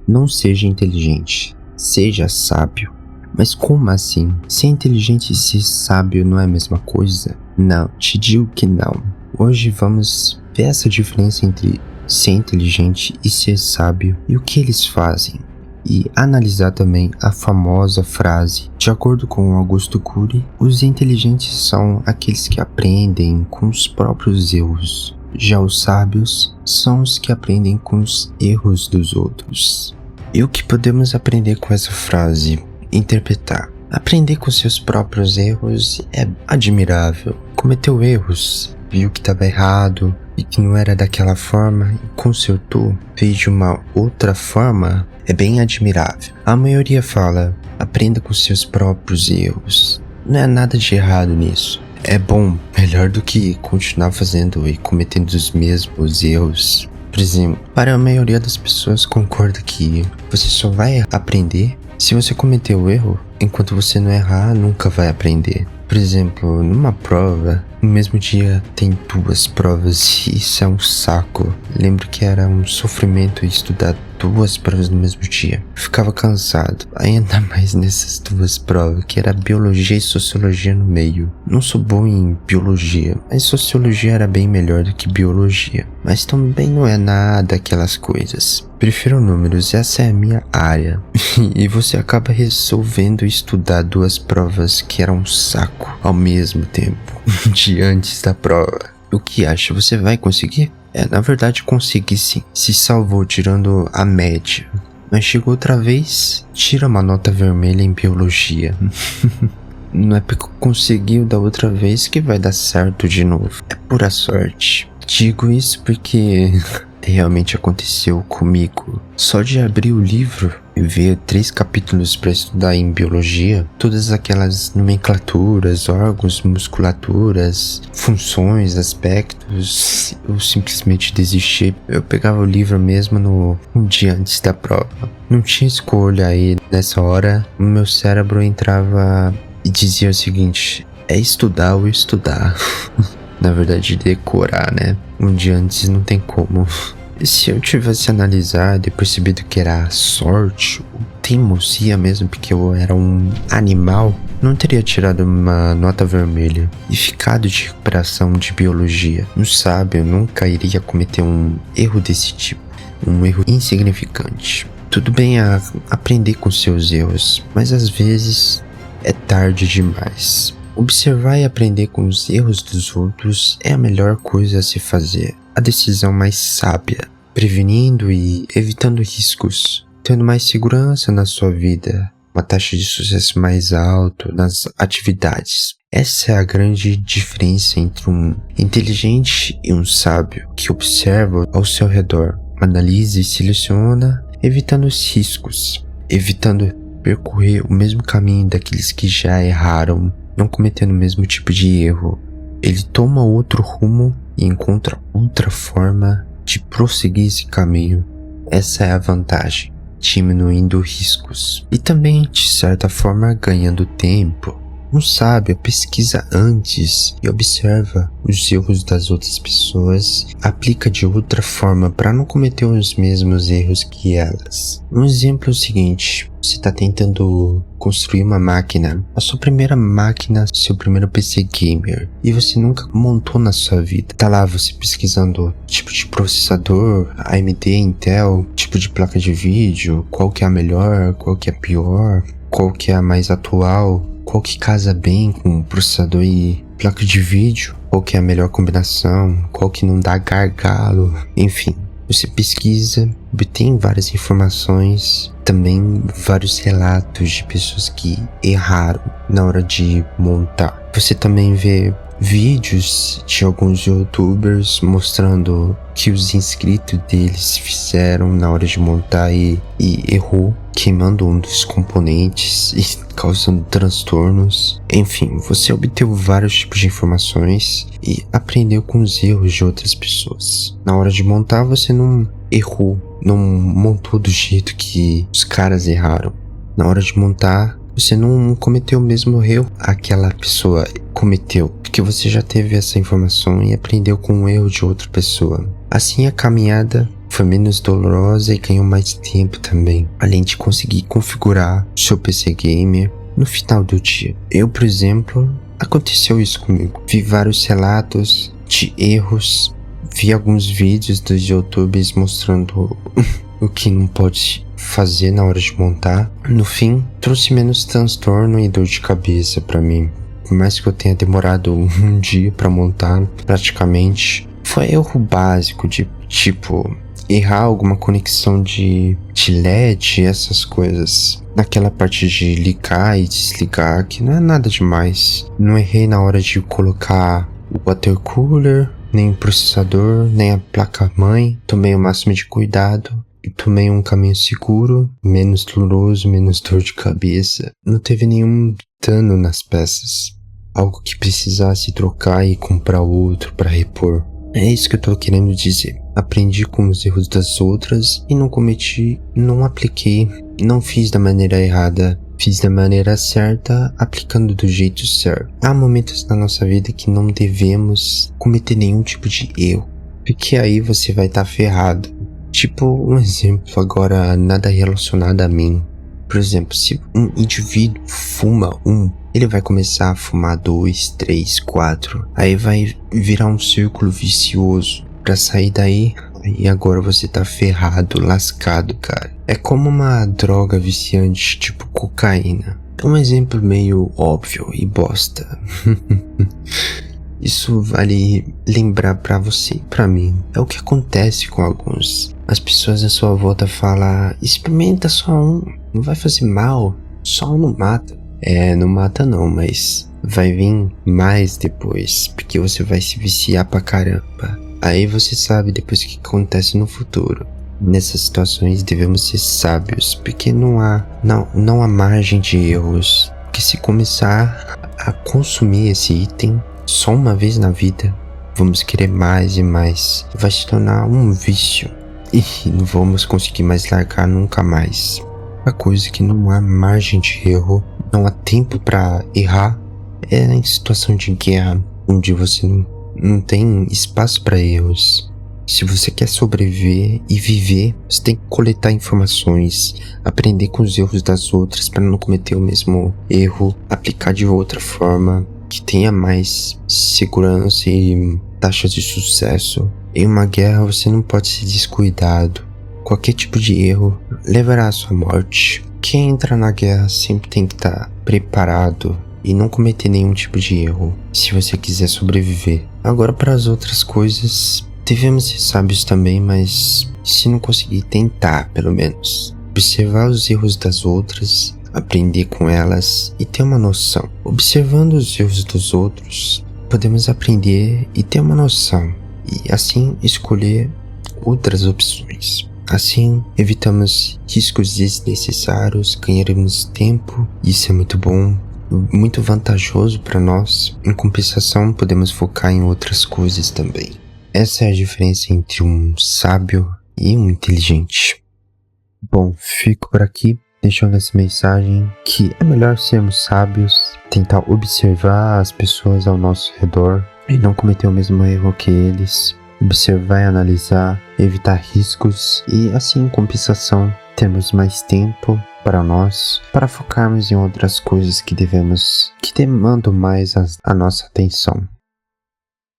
Não seja inteligente, seja sábio. Mas como assim? Ser inteligente e ser sábio não é a mesma coisa? Não, te digo que não. Hoje vamos ver essa diferença entre ser inteligente e ser sábio e o que eles fazem. E analisar também a famosa frase. De acordo com Augusto Cury, os inteligentes são aqueles que aprendem com os próprios erros. Já os sábios são os que aprendem com os erros dos outros. E o que podemos aprender com essa frase? Interpretar. Aprender com seus próprios erros é admirável. Cometeu erros, viu que estava errado e que não era daquela forma e consertou, fez de uma outra forma, é bem admirável. A maioria fala, aprenda com seus próprios erros. Não é nada de errado nisso. É bom, melhor do que continuar fazendo e cometendo os mesmos erros. Por exemplo, para a maioria das pessoas concorda que você só vai aprender se você cometer o erro. Enquanto você não errar, nunca vai aprender. Por exemplo, numa prova, no mesmo dia tem 2 provas e isso é um saco. Lembro que era um sofrimento estudar 2 provas no mesmo dia. Ficava cansado, ainda mais nessas 2 provas, que era biologia e sociologia no meio. Não sou bom em biologia, mas sociologia era bem melhor do que biologia. Mas também não é nada aquelas coisas. Prefiro números, essa é a minha área. E você acaba resolvendo estudar 2 provas que eram um saco ao mesmo tempo, um dia antes da prova. O que acha? Você vai conseguir? Na verdade consegui sim. Se salvou tirando a média. Mas chegou outra vez, tira uma nota vermelha em biologia. Não é porque conseguiu da outra vez que vai dar certo de novo. É pura sorte. Digo isso porque realmente aconteceu comigo. Só de abrir o livro e ver 3 capítulos para estudar em biologia, todas aquelas nomenclaturas, órgãos, musculaturas, funções, aspectos, eu simplesmente desisti. Eu pegava o livro mesmo um dia antes da prova. Não tinha escolha aí. Nessa hora, o meu cérebro entrava e dizia o seguinte: é estudar ou estudar. Na verdade, decorar, né? Um dia antes não tem como. Se eu tivesse analisado e percebido que era sorte ou teimosia mesmo, porque eu era um animal, não teria tirado uma nota vermelha e ficado de recuperação de biologia. Não sabe, eu nunca iria cometer um erro desse tipo, um erro insignificante. Tudo bem aprender com seus erros, mas às vezes é tarde demais. Observar e aprender com os erros dos outros é a melhor coisa a se fazer. A decisão mais sábia, prevenindo e evitando riscos, tendo mais segurança na sua vida, uma taxa de sucesso mais alta nas atividades. Essa é a grande diferença entre um inteligente e um sábio, que observa ao seu redor, analisa e seleciona, evitando os riscos, evitando percorrer o mesmo caminho daqueles que já erraram, não cometendo o mesmo tipo de erro. Ele toma outro rumo e encontra outra forma de prosseguir esse caminho. Essa é a vantagem, diminuindo riscos e também, de certa forma, ganhando tempo. Um sábio pesquisa antes e observa os erros das outras pessoas, aplica de outra forma para não cometer os mesmos erros que elas. Um exemplo é o seguinte: você está tentando construir uma máquina, a sua primeira máquina, seu primeiro PC gamer, e você nunca montou na sua vida. Tá lá você pesquisando tipo de processador, AMD, Intel, tipo de placa de vídeo, qual que é a melhor, qual que é a pior, qual que é a mais atual, qual que casa bem com processador e placa de vídeo, qual que é a melhor combinação, qual que não dá gargalo, enfim. Você pesquisa, obtém várias informações, também vários relatos de pessoas que erraram na hora de montar. Você também vê vídeos de alguns youtubers mostrando que os inscritos deles fizeram na hora de montar e errou, queimando um dos componentes e causando transtornos. Enfim, você obteve vários tipos de informações e aprendeu com os erros de outras pessoas. Na hora de montar, você não errou, não montou do jeito que os caras erraram. Na hora de montar, você não cometeu o mesmo erro que aquela pessoa cometeu, porque você já teve essa informação e aprendeu com o erro de outra pessoa. Assim a caminhada foi menos dolorosa e ganhou mais tempo também, além de conseguir configurar seu PC gamer no final do dia. Eu, por exemplo, aconteceu isso comigo. Vi vários relatos de erros, vi alguns vídeos dos YouTubers mostrando o que não pode fazer na hora de montar. No fim, trouxe menos transtorno e dor de cabeça pra mim. Por mais que eu tenha demorado um dia pra montar, praticamente, foi erro básico de tipo errar alguma conexão de LED e essas coisas. Naquela parte de ligar e desligar, que não é nada demais. Não errei na hora de colocar o water cooler, nem o processador, nem a placa-mãe. Tomei o máximo de cuidado e tomei um caminho seguro, menos doloroso, menos dor de cabeça. Não teve nenhum dano nas peças, algo que precisasse trocar e comprar outro para repor. É isso que eu tô querendo dizer. Aprendi com os erros das outras e não cometi, não apliquei, não fiz da maneira errada. Fiz da maneira certa, aplicando do jeito certo. Há momentos na nossa vida que não devemos cometer nenhum tipo de erro, porque aí você vai estar ferrado. Tipo um exemplo agora, nada relacionado a mim. Por exemplo, se um indivíduo fuma ele vai começar a fumar 2, 3, 4. Aí vai virar um círculo vicioso. Pra sair daí, e agora você tá ferrado, lascado, cara. É como uma droga viciante, tipo cocaína. É um exemplo meio óbvio e bosta. Isso vale lembrar pra você e pra mim. É o que acontece com alguns. As pessoas à sua volta falam, experimenta só um, não vai fazer mal, só um não mata. Não mata não, mas vai vir mais depois, porque você vai se viciar pra caramba. Aí você sabe depois o que acontece no futuro. Nessas situações devemos ser sábios, porque não há margem de erros. Porque se começar a consumir esse item só uma vez na vida, vamos querer mais e mais. Vai se tornar um vício e não vamos conseguir mais largar nunca mais. A coisa que não há margem de erro, não há tempo pra errar, é em situação de guerra, onde você não tem espaço para erros. Se você quer sobreviver e viver, você tem que coletar informações, aprender com os erros das outras para não cometer o mesmo erro, aplicar de outra forma que tenha mais segurança e taxas de sucesso. Em uma guerra você não pode ser descuidado. Qualquer tipo de erro levará à sua morte. Quem entra na guerra sempre tem que estar preparado e não cometer nenhum tipo de erro, se você quiser sobreviver. Agora, para as outras coisas, devemos ser sábios também, mas se não conseguir, tentar, pelo menos. Observar os erros das outras, aprender com elas e ter uma noção. Observando os erros dos outros, podemos aprender e ter uma noção, e assim escolher outras opções. Assim, evitamos riscos desnecessários, ganharemos tempo, isso é muito bom, muito vantajoso para nós. Em compensação, podemos focar em outras coisas também. Essa é a diferença entre um sábio e um inteligente. Bom, fico por aqui, deixando essa mensagem que é melhor sermos sábios, tentar observar as pessoas ao nosso redor e não cometer o mesmo erro que eles. Observar e analisar, evitar riscos e assim em compensação termos mais tempo para nós, para focarmos em outras coisas que demandam mais a nossa atenção.